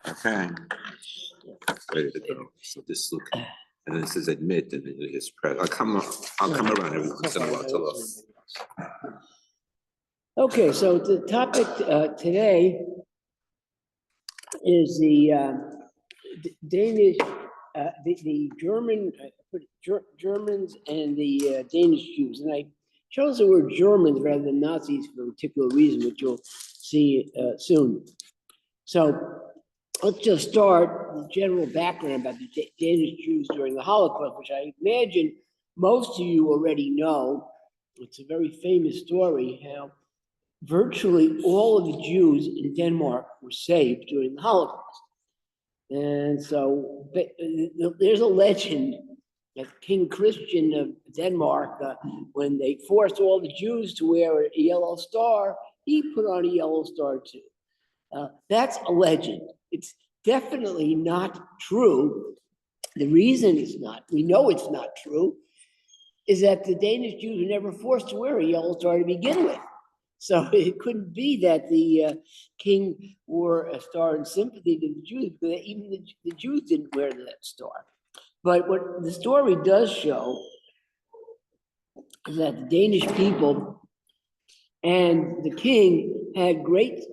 Okay. Ready to go. So this look, and then it says admit, and then it gets press. I'll come around every once in a while to look. Okay, so the topic today is the Danish, the German, Germans and the Danish Jews. And I chose the word Germans rather than Nazis for a particular reason, which you'll see soon. So let's just start the general background about the Danish Jews during the Holocaust, which I imagine most of you already know. It's a very famous story how virtually all of the Jews in Denmark were saved during the Holocaust. And so there's a legend that King Christian of Denmark, when they forced all the Jews to wear a yellow star, he put on a yellow star too. That's a legend. It's definitely not true. The reason it's not, we know it's not true, is that the Danish Jews were never forced to wear a yellow star to begin with. So it couldn't be that the king wore a star in sympathy to the Jews, because even the Jews didn't wear that star. But what the story does show is that the Danish people and the king had great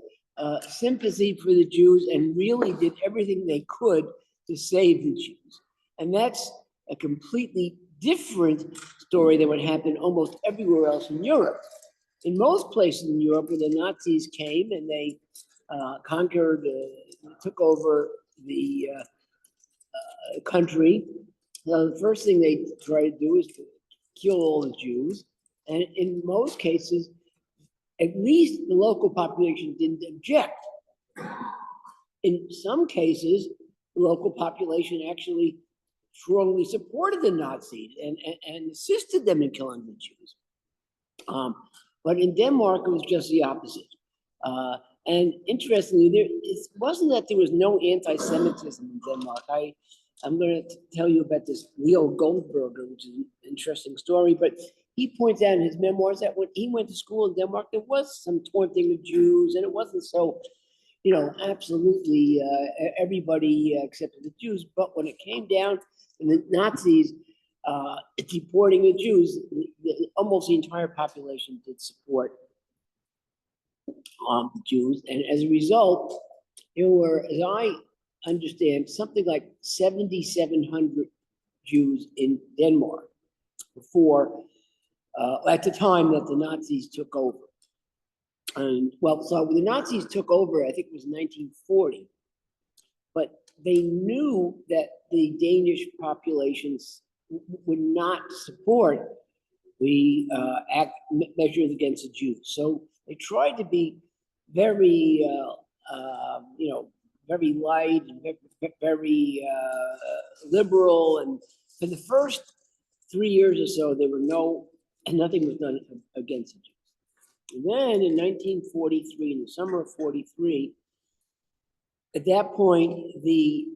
sympathy for the Jews and really did everything they could to save the Jews. And that's a completely different story than what happened almost everywhere else in Europe. In most places in Europe where the Nazis came and they conquered, took over the country, the first thing they tried to do is to kill all the Jews. And in most cases, at least the local population didn't object. In some cases, the local population actually strongly supported the Nazis and assisted them in killing the Jews. But in Denmark, it was just the opposite. And interestingly, it wasn't that there was no anti-Semitism in Denmark. I'm going to tell you about this Leo Goldberger, which is an interesting story, but he points out in his memoirs that when he went to school in Denmark, there was some taunting of Jews, and it wasn't so, absolutely everybody accepted the Jews. But when it came down to the Nazis deporting the Jews, almost the entire population did support the Jews. And as a result, there were, as I understand, something like 7,700 Jews in Denmark before, at the time that the Nazis took over. And so the Nazis took over, I think it was 1940, but they knew that the Danish populations would not support the measures against the Jews. So they tried to be very, very light and very liberal. And for the first 3 years or so, nothing was done against the Jews. And then in 1943, in the summer of 43, at that point, the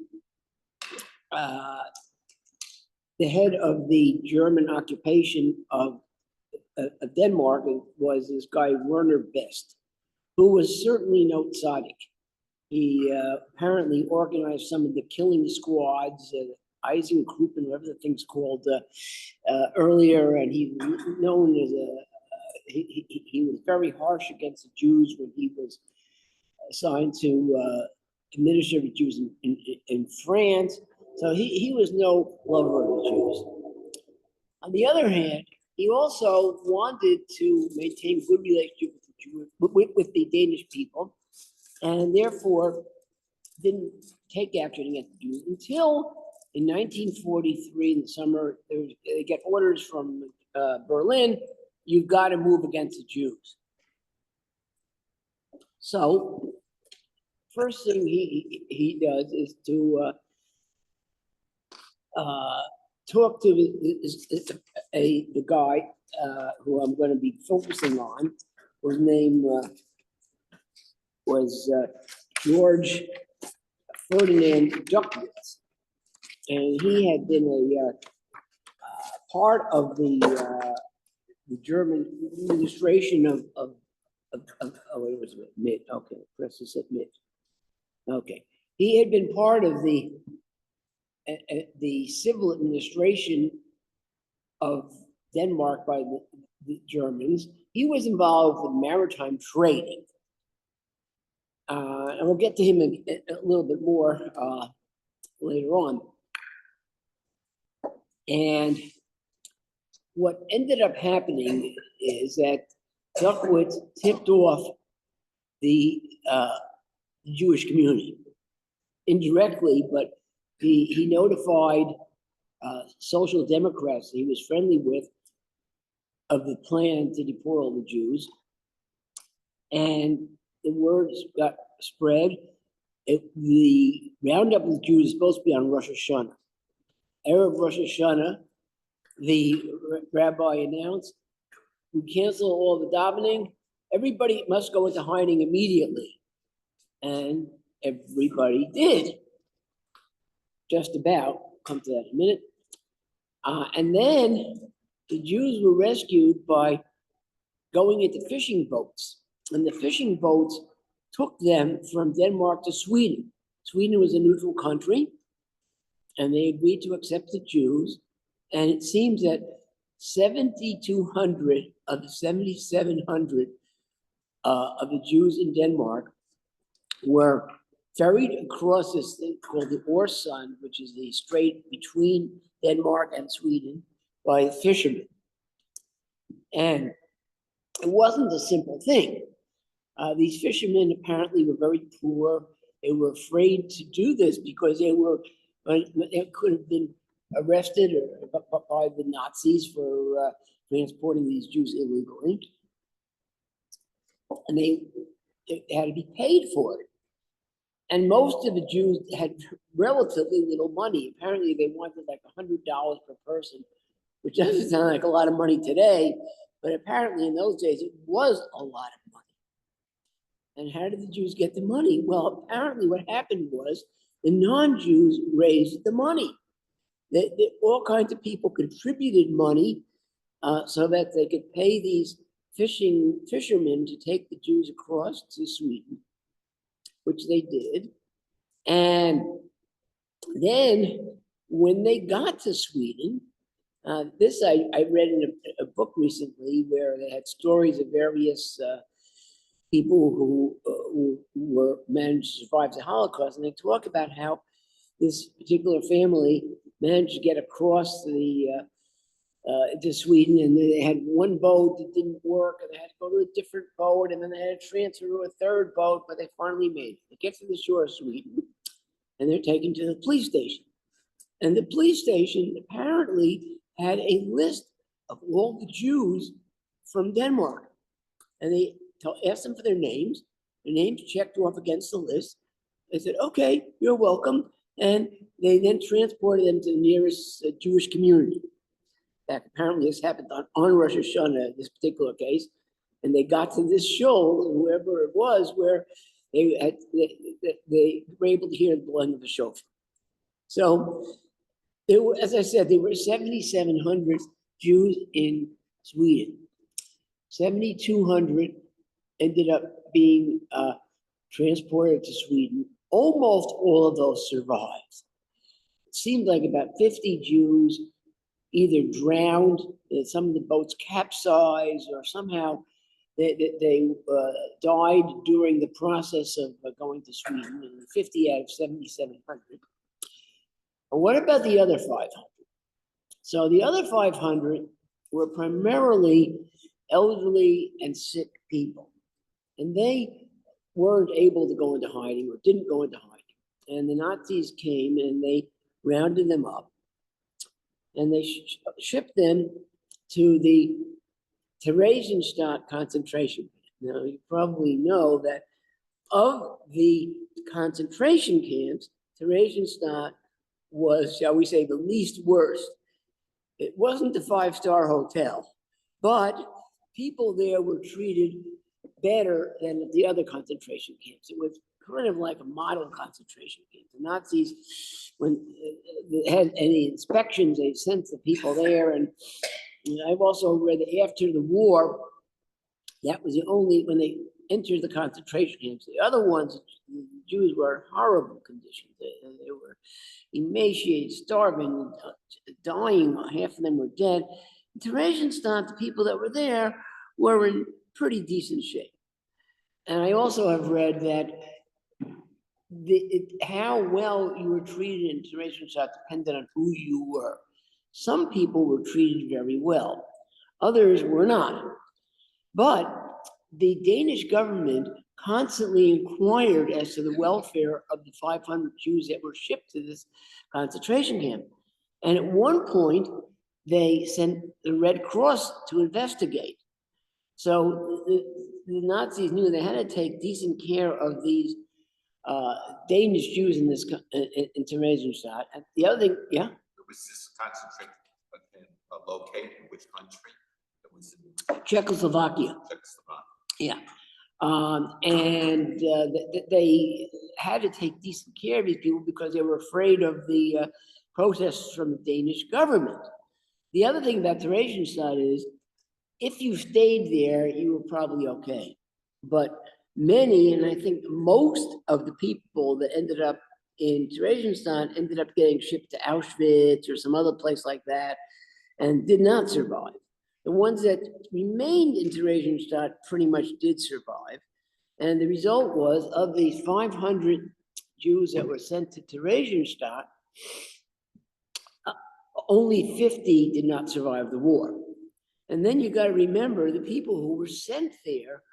head of the German occupation of Denmark was this guy, Werner Best, who was certainly no tzaddik. He apparently organized some of the killing squads, Eisengruppen, whatever the thing's called, earlier, and he was known as he was very harsh against the Jews when he was assigned to administer the Jews in France. So he was no lover of the Jews. On the other hand, he also wanted to maintain good relationship with the Danish people, and therefore didn't take action against the Jews until in 1943, in the summer, they get orders from Berlin, you've got to move against the Jews. So first thing he does is to talk to the guy who I'm going to be focusing on, whose name was George Ferdinand Duckwitz. And he had been a part of the German administration of what was it? MIT. Okay, press this at MIT. Okay, he had been part of the civil administration of Denmark by the Germans. He was involved with maritime trading. And we'll get to him a little bit more later on. And what ended up happening is that Duckwitz tipped off the Jewish community indirectly, but he notified social democrats he was friendly with of the plan to deport all the Jews. And the word got spread. The roundup of the Jews is supposed to be on Rosh Hashanah. Erev Rosh Hashanah, the rabbi announced, we cancel all the davening. Everybody must go into hiding immediately. And everybody did. Just about. Come to that in a minute. And then the Jews were rescued by going into fishing boats. And the fishing boats took them from Denmark to Sweden. Sweden was a neutral country, and they agreed to accept the Jews. And it seems that 7,200 of the 7,700 of the Jews in Denmark were ferried across this thing called the Øresund, which is the strait between Denmark and Sweden, by fishermen. And it wasn't a simple thing. These fishermen apparently were very poor. They were afraid to do this because they could have been arrested by the Nazis for transporting these Jews illegally. And they had to be paid for it. And most of the Jews had relatively little money. Apparently they wanted like $100 per person, which doesn't sound like a lot of money today, but apparently in those days it was a lot of money. And how did the Jews get the money? Well, apparently what happened was the non-Jews raised the money. All kinds of people contributed money so that they could pay these fishermen to take the Jews across to Sweden, which they did. And then when they got to Sweden, this I read in a book recently where they had stories of various people who were managed to survive the Holocaust, and they talk about how this particular family managed to get across to Sweden, and they had one boat that didn't work, and they had to go to a different boat, and then they had to transfer to a third boat, but they finally made it. They get to the shore of Sweden, and they're taken to the police station. And the police station apparently had a list of all the Jews from Denmark, and they asked them for their names checked off against the list. They said, okay, you're welcome. And they then transported them to the nearest Jewish community. In fact, apparently this happened on Rosh Hashanah, this particular case. And they got to this shoal, whoever it was, where they were able to hear the blowing of the shofar. So there were, as I said, there were 7,700 Jews in Sweden. 7,200 ended up being transported to Sweden. Almost all of those survived. It seemed like about 50 Jews either drowned, some of the boats capsized, or somehow they died during the process of going to Sweden, and 50 out of 7,700. But what about the other 500? So the other 500 were primarily elderly and sick people. And they weren't able to go into hiding, or didn't go into hiding. And the Nazis came and they rounded them up. And they shipped them to the Theresienstadt concentration camp. Now, you probably know that of the concentration camps, Theresienstadt was, shall we say, the least worst. It wasn't the five-star hotel, but people there were treated better than at the other concentration camps. It was kind of like a model concentration camp. The Nazis, when they had any inspections, they sent the people there. And I've also read that after the war, that was the only, when they entered the concentration camps, the other ones, Jews were in horrible conditions. They were emaciated, starving, dying. Half of them were dead. Theresienstadt, the people that were there, were in pretty decent shape. And I also have read that how well you were treated in Theresienstadt depended on who you were. Some people were treated very well, others were not. But the Danish government constantly inquired as to the welfare of the 500 Jews that were shipped to this concentration camp. And at one point, they sent the Red Cross to investigate. So the Nazis knew they had to take decent care of these Danish Jews in this in Theresienstadt. And the other thing, yeah. Was this concentration located in which country? It was in Czechoslovakia. Czechoslovakia. Yeah. And they had to take decent care of these people because they were afraid of the protests from the Danish government. The other thing about Theresienstadt is, if you stayed there, you were probably okay. But many, and I think most of the people that ended up in Theresienstadt ended up getting shipped to Auschwitz or some other place like that and did not survive. The ones that remained in Theresienstadt pretty much did survive. And the result was, of these 500 Jews that were sent to Theresienstadt, only 50 did not survive the war. And then you got to remember, the people who were sent there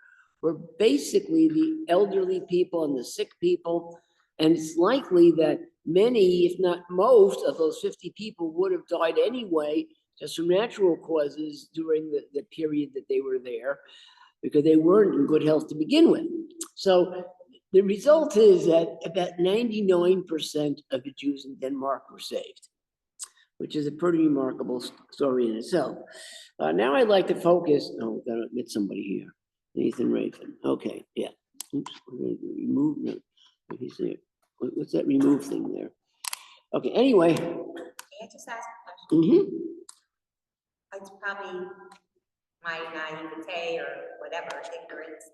were basically the elderly people and the sick people. And it's likely that many, if not most, of those 50 people would have died anyway, just from natural causes during the period that they were there, because they weren't in good health to begin with. So the result is that about 99% of the Jews in Denmark were saved, which is a pretty remarkable story in itself. Now I'd like to focus, oh, I've got to admit somebody here. Nathan Raven. Okay, yeah. Oops, we're going to remove, no, he's there. What's that remove thing there? Okay, anyway. Can I just ask a question? It's probably my naivete or whatever, ignorance.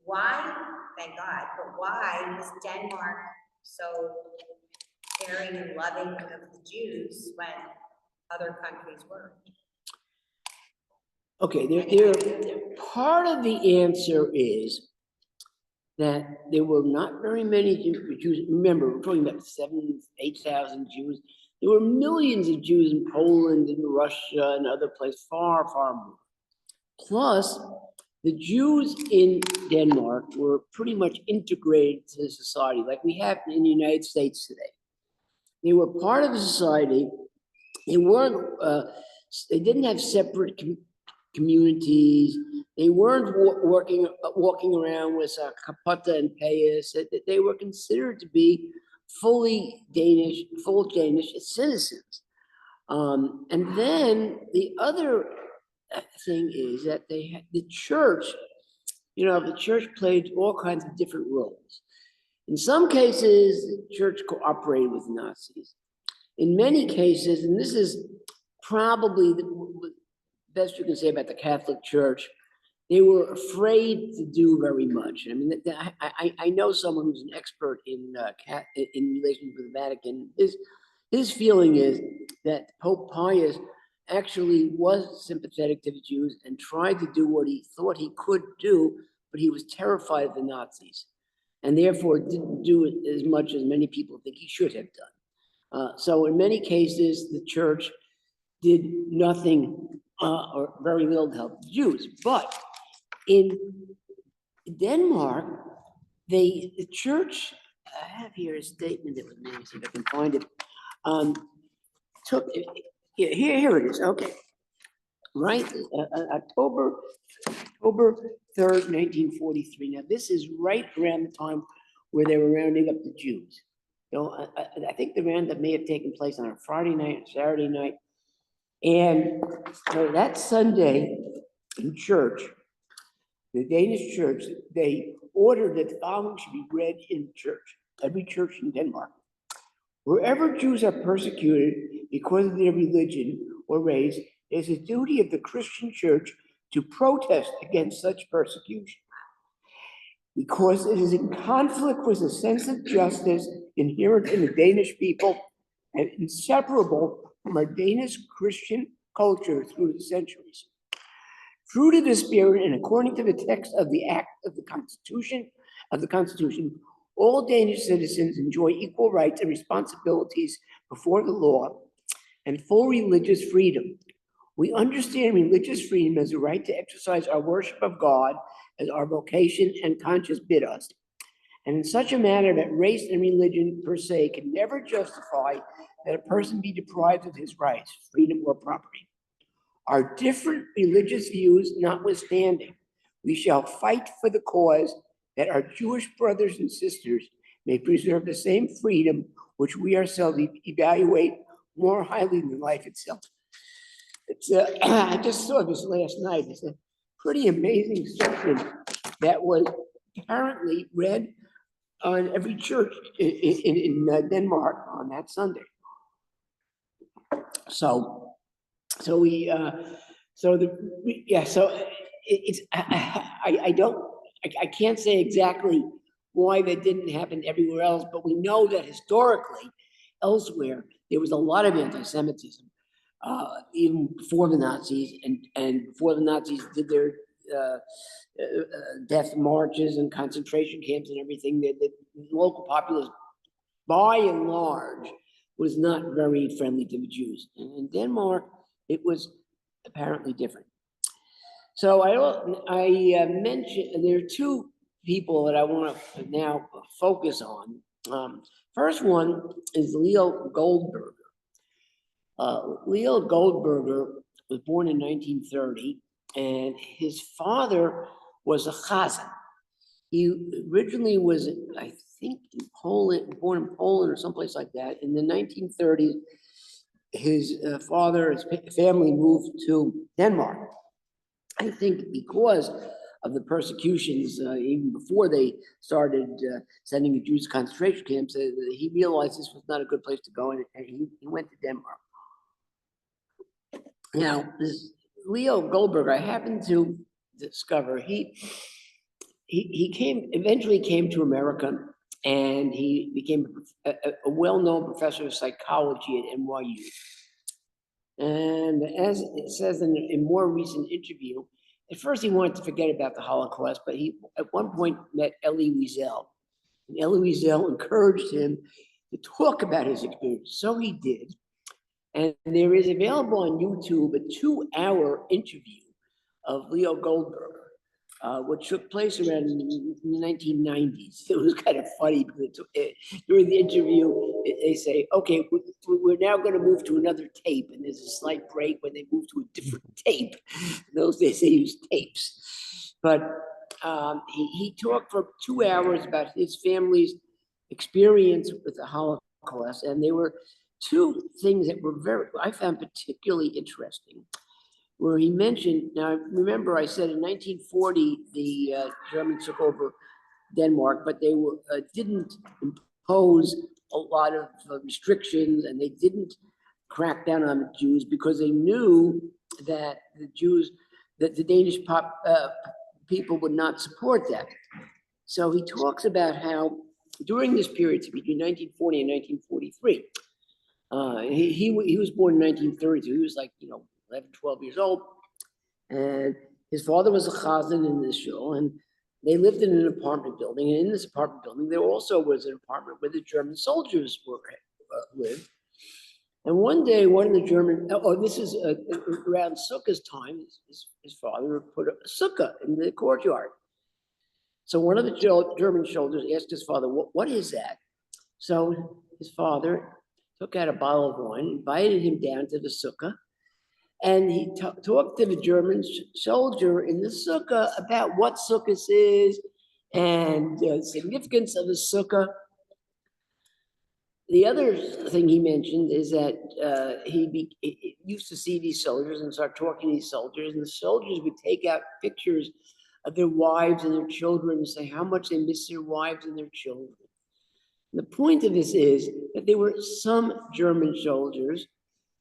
Why, thank God, but why was Denmark so caring and loving of the Jews when other countries weren't? Okay, part of the answer is that there were not very many Jews. Remember, we're talking about 7,000, 8,000 Jews. There were millions of Jews in Poland and Russia and other places, far, far more. Plus, the Jews in Denmark were pretty much integrated to society, like we have in the United States today. They were part of the society. They weren't. They didn't have separate communities. They weren't walking around with kaputta and payas. They were considered to be fully Danish, full Danish citizens. And then the other thing is that they had the church. You know, the church played all kinds of different roles. In some cases, the church cooperated with Nazis. In many cases, and this is probably the best you can say about the Catholic Church, they were afraid to do very much. I mean, I know someone who's an expert in relations with the Vatican. His feeling is that Pope Pius actually was sympathetic to the Jews and tried to do what he thought he could do, but he was terrified of the Nazis, and therefore didn't do it as much as many people think he should have done. So in many cases, the church did nothing or very little to help the Jews. But in Denmark, the church, I have here a statement that was made, see if I can find it, here it is, okay. Right, October 3rd, 1943. Now, this is right around the time where they were rounding up the Jews. So I think the roundup may have taken place on a Friday night, Saturday night. And so that Sunday in church, the Danish church, they ordered that the following should be read in church, every church in Denmark. Wherever Jews are persecuted because of their religion or race, it is a duty of the Christian church to protest against such persecution. because it is in conflict with the sense of justice inherent in the Danish people and inseparable from our Danish Christian culture through the centuries. True to this spirit and according to the text of the Act of the Constitution, all Danish citizens enjoy equal rights and responsibilities before the law and full religious freedom. We understand religious freedom as a right to exercise our worship of God as our vocation and conscience bid us, and in such a manner that race and religion per se can never justify that a person be deprived of his rights, freedom, or property. Our different religious views notwithstanding, we shall fight for the cause that our Jewish brothers and sisters may preserve the same freedom which we ourselves evaluate more highly than life itself. It's I just saw this last night. It's a pretty amazing section that was apparently read on every church in Denmark on that Sunday. So I can't say exactly why that didn't happen everywhere else, but we know that historically elsewhere there was a lot of anti-Semitism even before the Nazis, and before the Nazis did their death marches and concentration camps and everything. The local populace, by and large, was not very friendly to the Jews. And in Denmark, it was apparently different. So I mentioned there are two people that I want to now focus on. First one is Leo Goldberger. Leo Goldberger was born in 1930, and his father was a Chazin. He originally was, I think, in Poland, born in Poland or someplace like that. In the 1930s, his family moved to Denmark. I think because of the persecutions, even before they started sending the Jews to concentration camps, he realized this was not a good place to go, and he went to Denmark. Now, this Leo Goldberg, I happened to discover he eventually came to America, and he became a well-known professor of psychology at NYU. And as it says in a more recent interview, at first he wanted to forget about the Holocaust, but he at one point met Elie Wiesel. And Elie Wiesel encouraged him to talk about his experience. So he did. And there is available on YouTube a 2-hour interview of Leo Goldberger, which took place around the 1990s. It was kind of funny because during the interview, they say, okay, we're now going to move to another tape. And there's a slight break when they move to a different tape. In those days, they used tapes. But he talked for 2 hours about his family's experience with the Holocaust. And there were two things that were I found particularly interesting, where he mentioned, now remember I said in 1940, the Germans took over Denmark, but they didn't impose a lot of restrictions, and they didn't crack down on the Jews because they knew that the Danish people would not support that. So he talks about how during this period between 1940 and 1943, he was born in 1932. He was like, 11, 12 years old. And his father was a Chazin in this show, and they lived in an apartment building. And in this apartment building, there also was an apartment where the German soldiers lived. And one day, one of the German, this is around Sukkah's time, his father put a sukkah in the courtyard. So one of the German soldiers asked his father, what is that? So his father took out a bottle of wine, invited him down to the sukkah, and he talked to the German soldier in the sukkah about what sukkah is and the significance of the sukkah. The other thing he mentioned is that he used to see these soldiers and start talking to these soldiers, and the soldiers would take out pictures of their wives and their children and say how much they miss their wives and their children. The point of this is that there were some German soldiers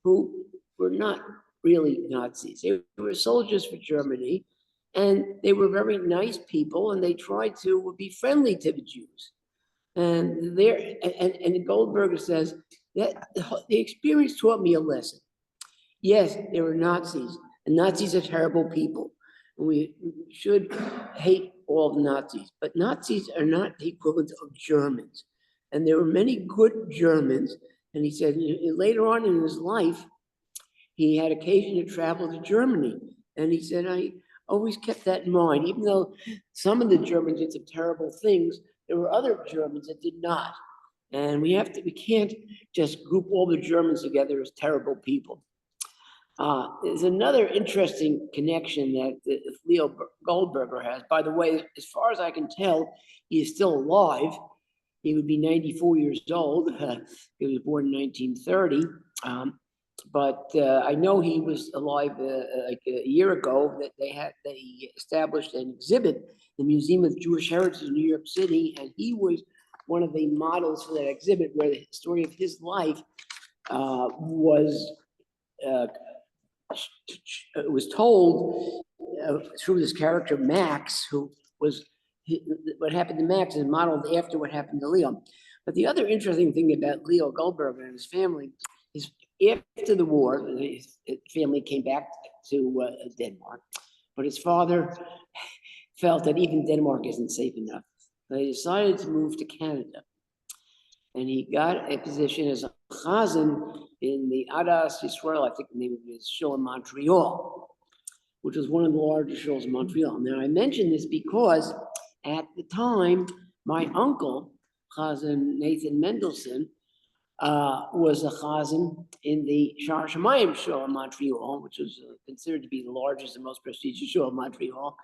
who were not really Nazis. They were soldiers for Germany, And they were very nice people, and they tried to be friendly to the Jews. And Goldberger says that the experience taught me a lesson. Yes, there were Nazis, and Nazis are terrible people. And we should hate all the Nazis, but Nazis are not the equivalent of Germans. And there were many good Germans. And he said later on in his life, he had occasion to travel to Germany. And he said, I always kept that in mind, even though some of the Germans did some terrible things, there were other Germans that did not. And we can't just group all the Germans together as terrible people. There's another interesting connection that Leo Goldberger has. By the way, as far as I can tell, he is still alive. He would be 94 years old. He was born in 1930. But I know he was alive like a year ago. That they established an exhibit in the Museum of Jewish Heritage in New York City, and he was one of the models for that exhibit, where the story of his life was told through this character Max, who was what happened to Max is modeled after what happened to Leo. But the other interesting thing about Leo Goldberger and his family is after the war, his family came back to Denmark, but his father felt that even Denmark isn't safe enough. So he decided to move to Canada. And he got a position as a Chazin in the Adas Yisrael, I think the name of it is, show in Montreal, which was one of the largest shows in Montreal. Now, I mention this because at the time, my uncle, Chazin Nathan Mendelson, was a Chazin in the Shar Shemayim show in Montreal, which was considered to be the largest and most prestigious show in Montreal.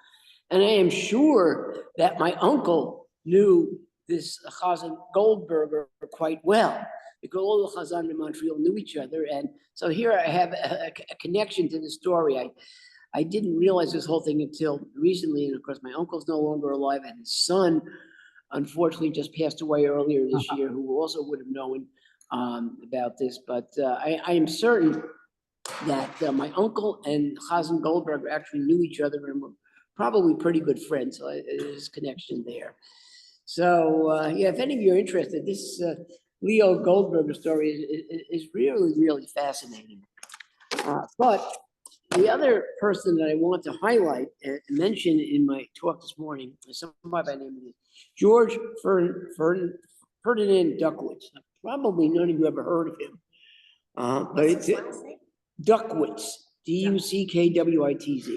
And I am sure that my uncle knew this Chazin Goldberger quite well, because all the Chazan in Montreal knew each other. And so here I have a connection to the story. I didn't realize this whole thing until recently. And of course, my uncle's no longer alive, and his son, unfortunately, just passed away earlier this year, who also would have known about this. But I am certain that my uncle and Chazin Goldberger actually knew each other and were probably pretty good friends. So there's a connection there. So yeah, if any of you are interested, this Leo Goldberger story is really, really fascinating. But the other person that I want to highlight and mention in my talk this morning is somebody by the name of George Ferdinand Duckwitz. Probably none of you ever heard of him, but it's Duckwitz, Duckwitz.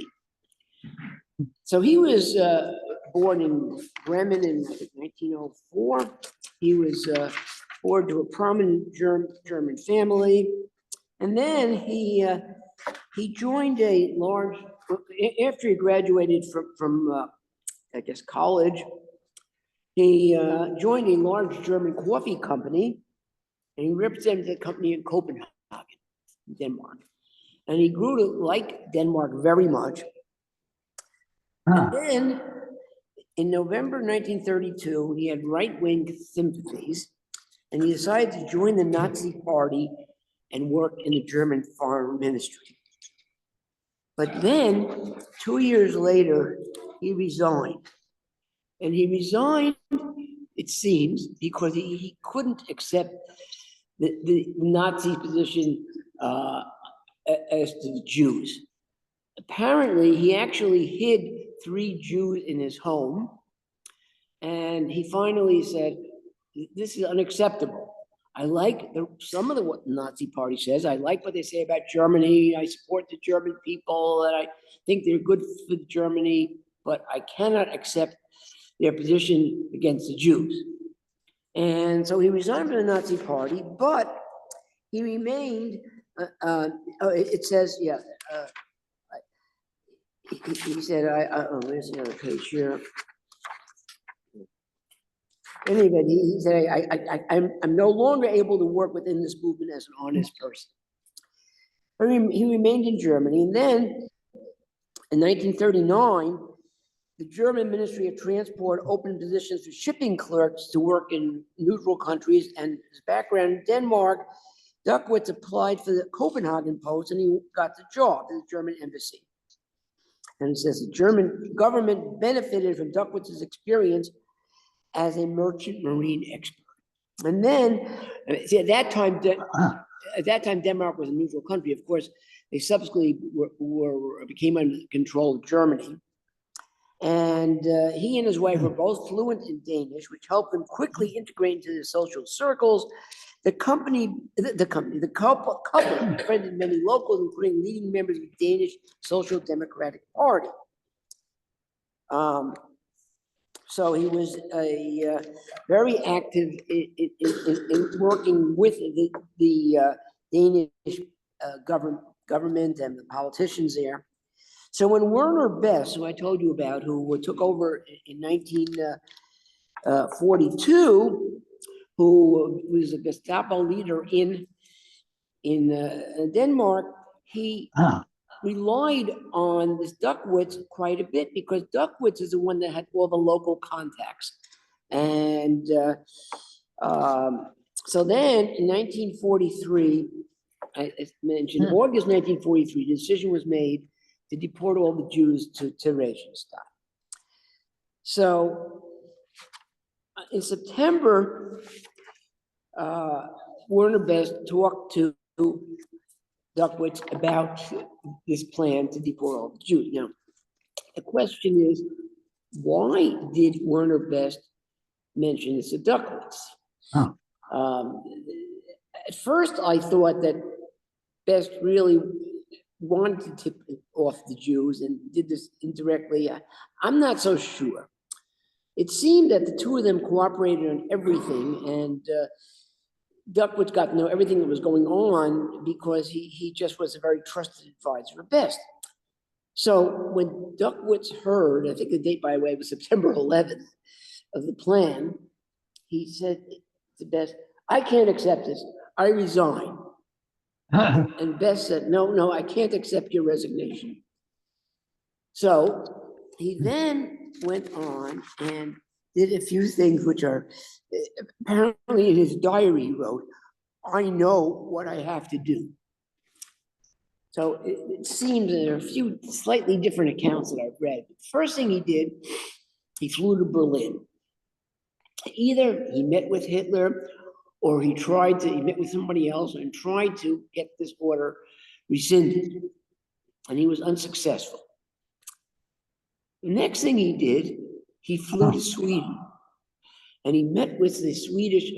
So he was born in Bremen in 1904. He was born to a prominent German family, and then he joined a large. After he graduated from I guess college, he joined a large German coffee company, and he represented the company in Copenhagen, Denmark. And he grew to like Denmark very much. And then in November 1932, he had right-wing sympathies, and he decided to join the Nazi Party and work in the German Foreign Ministry. But then, 2 years later, he resigned. And he resigned, it seems, because he couldn't accept the Nazi position as to the Jews. Apparently, he actually hid 3 Jews in his home, and he finally said, this is unacceptable. I like some of what the Nazi Party says. I like what they say about Germany. I support the German people, and I think they're good for Germany, but I cannot accept their position against the Jews. And so he resigned from the Nazi Party, but he remained, it says, yeah, he said, where's the other page here? Anyway, he said, I'm no longer able to work within this movement as an honest person. He remained in Germany, and then in 1939, the German Ministry of Transport opened positions for shipping clerks to work in neutral countries, and his background in Denmark, Duckwitz applied for the Copenhagen post, and he got the job in the German embassy. And it says the German government benefited from Duckwitz's experience as a merchant marine expert. And then, see, at that time, Denmark was a neutral country. Of course, they subsequently became under control of Germany. And he and his wife were both fluent in Danish, which helped them quickly integrate into the social circles. The couple befriended many locals, including leading members of the Danish Social Democratic Party. So he was very active in working with the Danish government and the politicians there. So when Werner Best, who I told you about, who took over in 1942, who was a Gestapo leader in Denmark, he relied on this Duckwitz quite a bit because Duckwitz is the one that had all the local contacts. And so then in 1943, I mentioned August 1943, the decision was made to deport all the Jews to Theresienstadt. So in September, Werner Best talked to Duckwitz about this plan to deport all the Jews. Now, the question is, why did Werner Best mention this to Duckwitz? At first, I thought that Best really wanted to tip off the Jews and did this indirectly. I'm not so sure. It seemed that the two of them cooperated on everything, and Duckwitz got to know everything that was going on because he just was a very trusted advisor of Best. So when Duckwitz heard, I think the date, by the way, was September 11th of the plan, he said to Best, "I can't accept this. I resign." And Best said, no, I can't accept your resignation. So he then went on and did a few things which are, apparently in his diary he wrote, "I know what I have to do." So it seems there are a few slightly different accounts that I've read. The first thing he did, he flew to Berlin. Either he met with Hitler or he met with somebody else and tried to get this order rescinded, and he was unsuccessful. The next thing he did, he flew to Sweden, and he met with the Swedish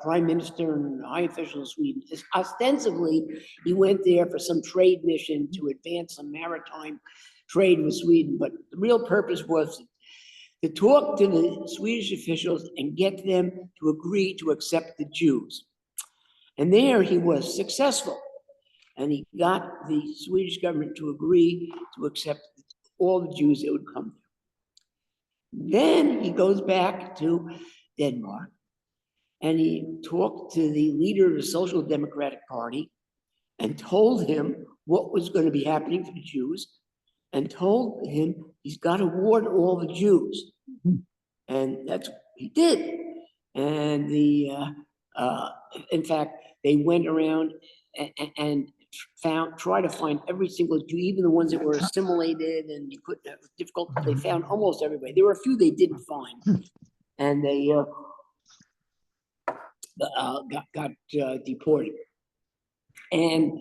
prime minister and high official of Sweden. Ostensibly, he went there for some trade mission to advance some maritime trade with Sweden, but the real purpose was to talk to the Swedish officials and get them to agree to accept the Jews. And there he was successful. And he got the Swedish government to agree to accept all the Jews that would come there. Then he goes back to Denmark and he talked to the leader of the Social Democratic Party and told him what was going to be happening for the Jews, and told him he's got to warn all the Jews. And that's what he did. And in fact, they went around and tried to find every single Jew, even the ones that were assimilated and you couldn't have difficult. They found almost everybody. There were a few they didn't find, and they got deported. And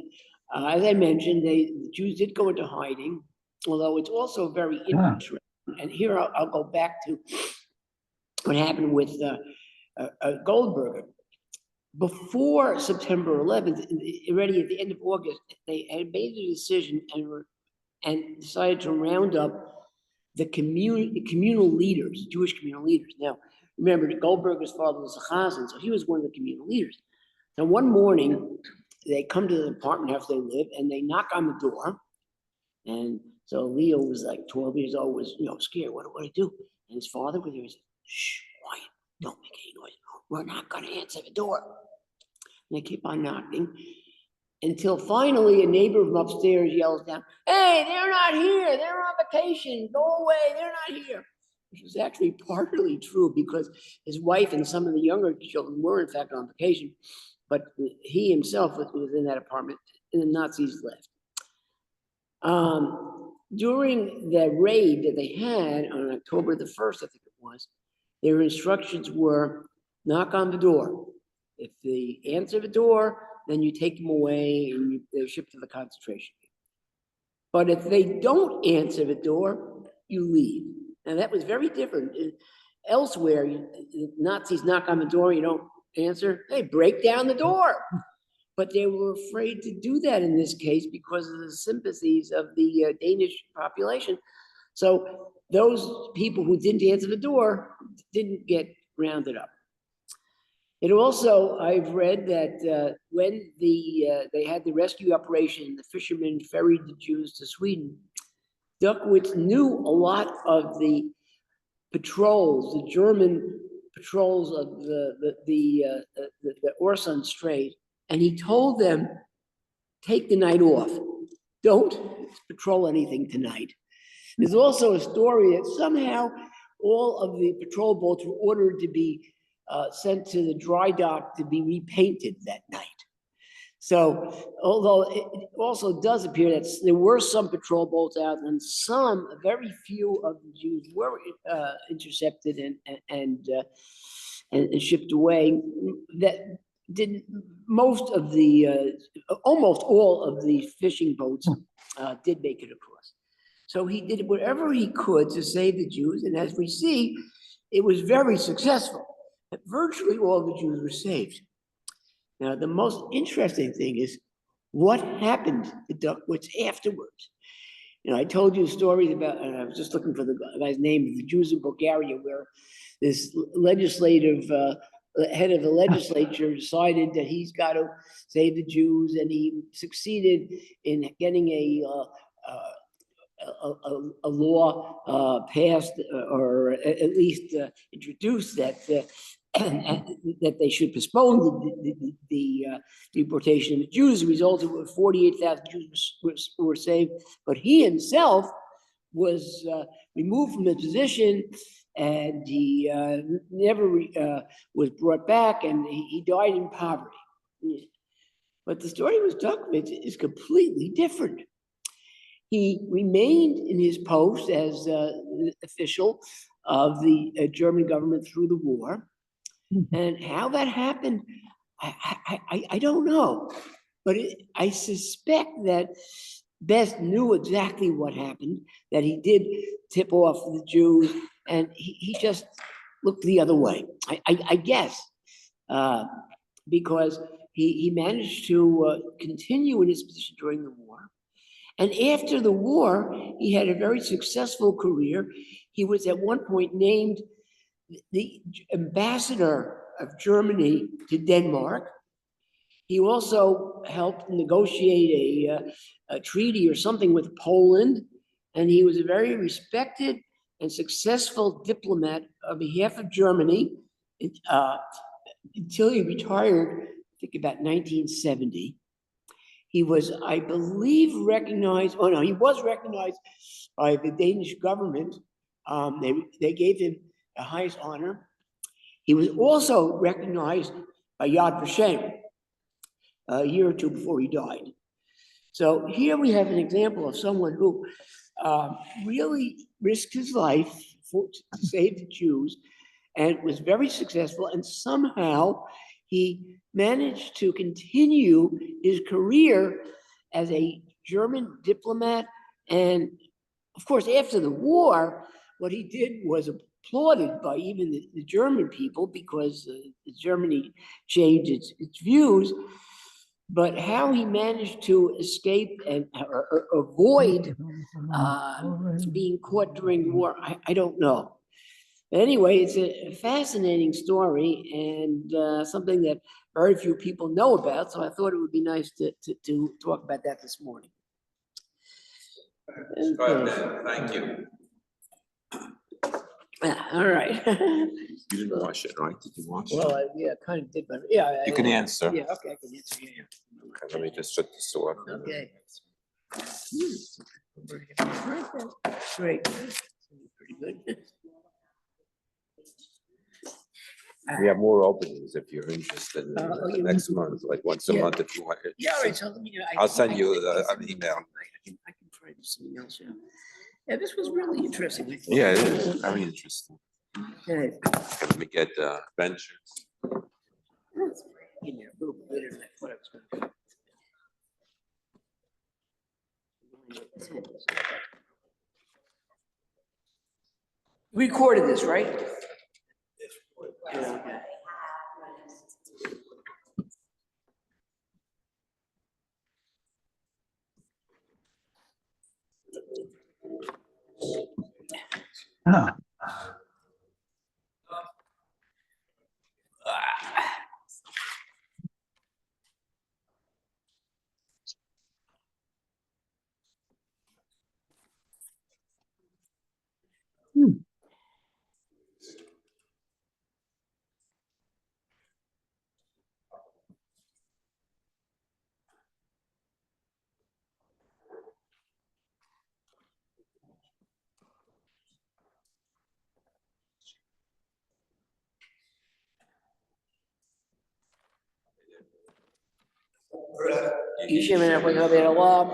as I mentioned, the Jews did go into hiding, although it's also very interesting. And here I'll go back to what happened with Goldberger. Before September 11th, already at the end of August, they had made a decision and decided to round up the communal leaders, Jewish communal leaders. Now, remember, Goldberger's father was a Chazin, so he was one of the communal leaders. Now, one morning, they come to the apartment house they live, and they knock on the door. And so Leo was like 12 years old, was scared. What do I do? And his father was there. He said, "Shh, quiet, don't make any noise. We're not going to answer the door." And they keep on knocking until finally a neighbor from upstairs yells down, "Hey, they're not here. They're on vacation. Go away. They're not here." Which was actually partly true because his wife and some of the younger children were in fact on vacation, but he himself was in that apartment and the Nazis left. during the raid that they had on October the 1st, I think it was, their instructions were knock on the door. If they answer the door, then you take them away and they're shipped to the concentration camp. But if they don't answer the door, you leave. And that was very different. Elsewhere, Nazis knock on the door, you don't answer, they break down the door. But they were afraid to do that in this case because of the sympathies of the Danish population. So those people who didn't answer the door didn't get rounded up. It also, I've read that when they had the rescue operation, the fishermen ferried the Jews to Sweden, Duckwitz knew a lot of the patrols, the German patrols of the Øresund Strait, and he told them, take the night off. Don't patrol anything tonight. There's also a story that somehow all of the patrol boats were ordered to be sent to the dry dock to be repainted that night. So, although it also does appear that there were some patrol boats out, and some, very few of the Jews were intercepted and shipped away. That didn't. Most of the, almost all of the fishing boats did make it across. So he did whatever he could to save the Jews, and as we see, it was very successful. Virtually all the Jews were saved. Now, the most interesting thing is what happened to Duckwitz afterwards. You know, I told you stories about, and I was just looking for the guy's name, the Jews in Bulgaria, where this legislative head of the legislature decided that he's got to save the Jews, and he succeeded in getting a law passed, or at least introduced, that that they should postpone the deportation of the Jews. The result of 48,000 Jews were saved, but he himself was removed from the position, and he never was brought back, and he died in poverty. But the story with Duckwitz is completely different. He remained in his post as official of the German government through the war. And how that happened, I don't know. But I suspect that Best knew exactly what happened, that he did tip off the Jews, and he just looked the other way, I guess, because he managed to continue in his position during the war. And after the war, he had a very successful career. He was at one point named the ambassador of Germany to Denmark. He also helped negotiate a treaty or something with Poland, and he was a very respected and successful diplomat on behalf of Germany until he retired, I think about 1970. He was, I believe, recognized, oh no, he was recognized by the Danish government. They gave him the highest honor. He was also recognized by Yad Vashem a year or two before he died. So here we have an example of someone who really risked his life to save the Jews, and was very successful, and somehow he managed to continue his career as a German diplomat. And of course, after the war, what he did was applauded by even the German people, because Germany changed its views. But how he managed to escape and or avoid being caught during the war, I don't know. Anyway, it's a fascinating story, and something that very few people know about. So I thought it would be nice to talk about that this morning. Okay. Thank you. All right. You didn't watch it, right? Did you watch it? Well, yeah, kind of did, but yeah. You can answer. Yeah, okay, I can answer. Yeah. Okay, let me just shut this door. Okay. Great. Pretty good. We have more openings if you're interested in next month, like once a Yeah. month if you want. Yeah, all right, so let me. I'll send you I can an email. I can try. try to do something else, yeah. Yeah, this was really interesting. I thought. Yeah, it is very interesting. Yeah, Let me get ventures. in there, a little bit later than I thought I was gonna do. Recorded this, right? Yeah, okay. ישב אנחנו נקבל עליו.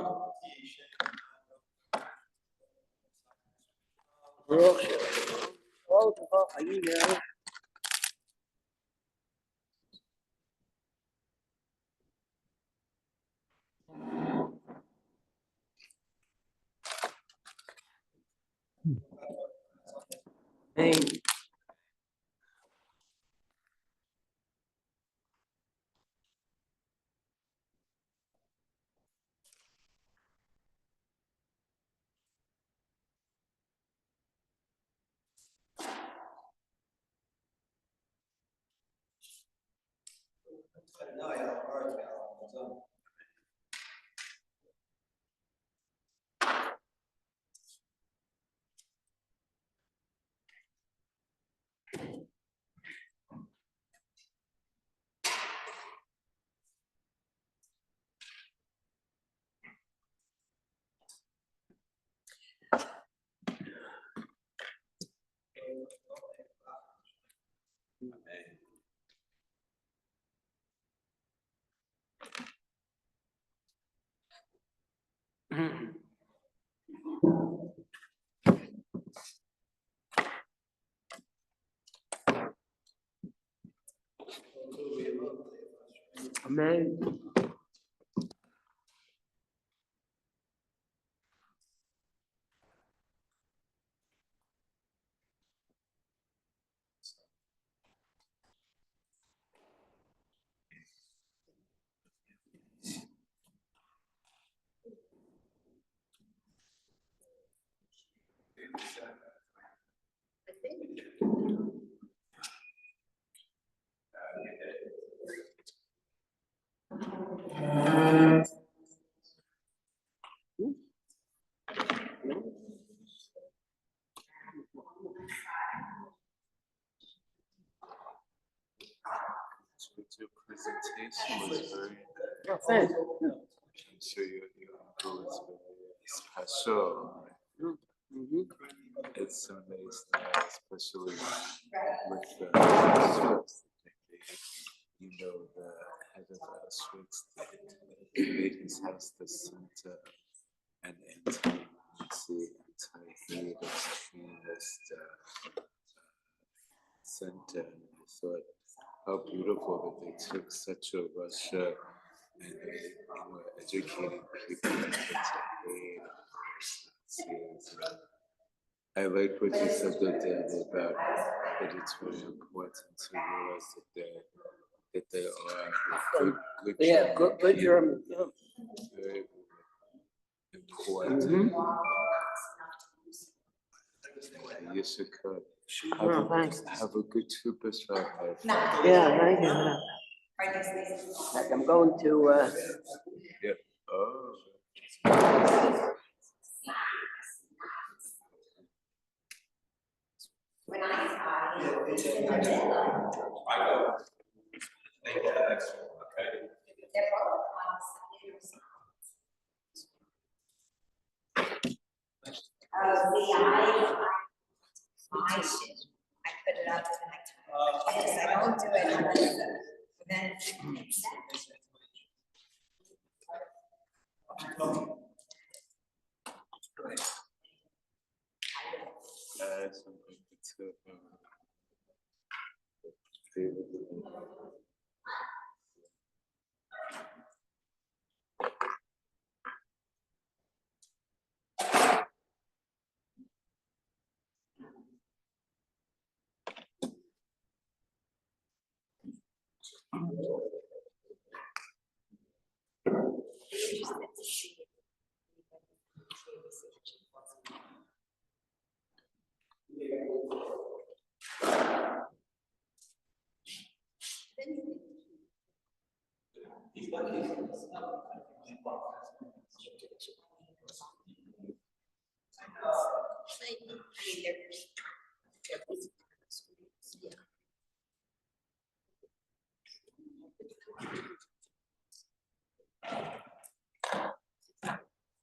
ברוך ברוך ברוך הינה. Hey. Amen. Your presentation was very Oh, thanks. so your uncle is very special. It's amazing, especially with the Swiss. You know, the head of the Swiss made his house the center and anti-Nazi, anti-hate, extremist center. And I thought how beautiful that they took such a Russia and they were educating people to hate Nazis. I like what you said that day about that it's very important to realize that they are good Yeah, good German. Yeah. very important. You should cook. Oh, thanks. Have a good super shop. Yeah, thank you. Like I'm going to, Yeah. Oh. I put it up the next time. Yes, I don't do it unless, then it's set.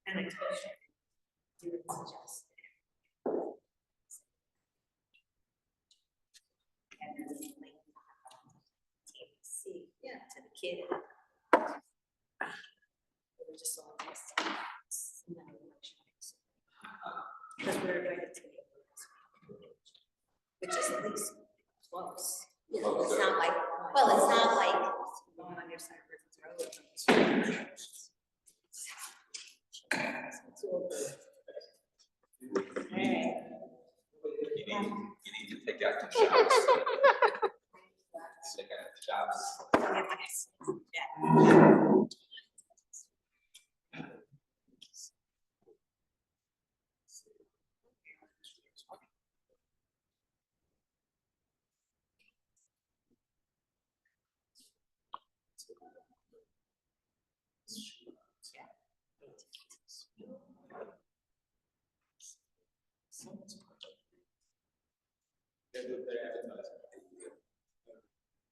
And I told you, didn't suggest. And then like, see, yeah, to the kid. We were just all this. Because we were going to take it. Which is at least close. You know, it's not like, well, it's not like going on your side of Road. It's all good. Hey. You need to take out the shots. Take out the shots. Yeah.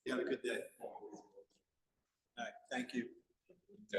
You have a good day. All right, thank you. The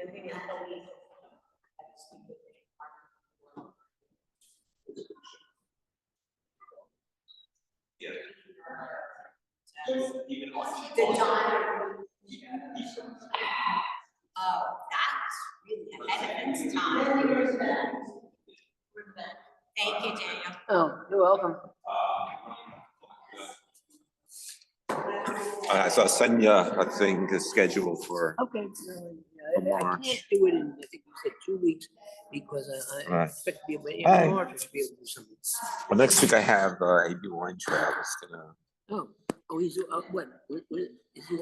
other thing is the week. The John. Oh, that's really ahead of its time. Thank you, Daniel. Oh, you're welcome. I saw Senya, I think, is scheduled for, Okay. I March. can't do it in, I think you said 2 weeks, because I Right. expect to be able, Hey. in March, I should be able to do something. well, next week I have, AB Wine Trail, it's gonna. Oh, he's, what is he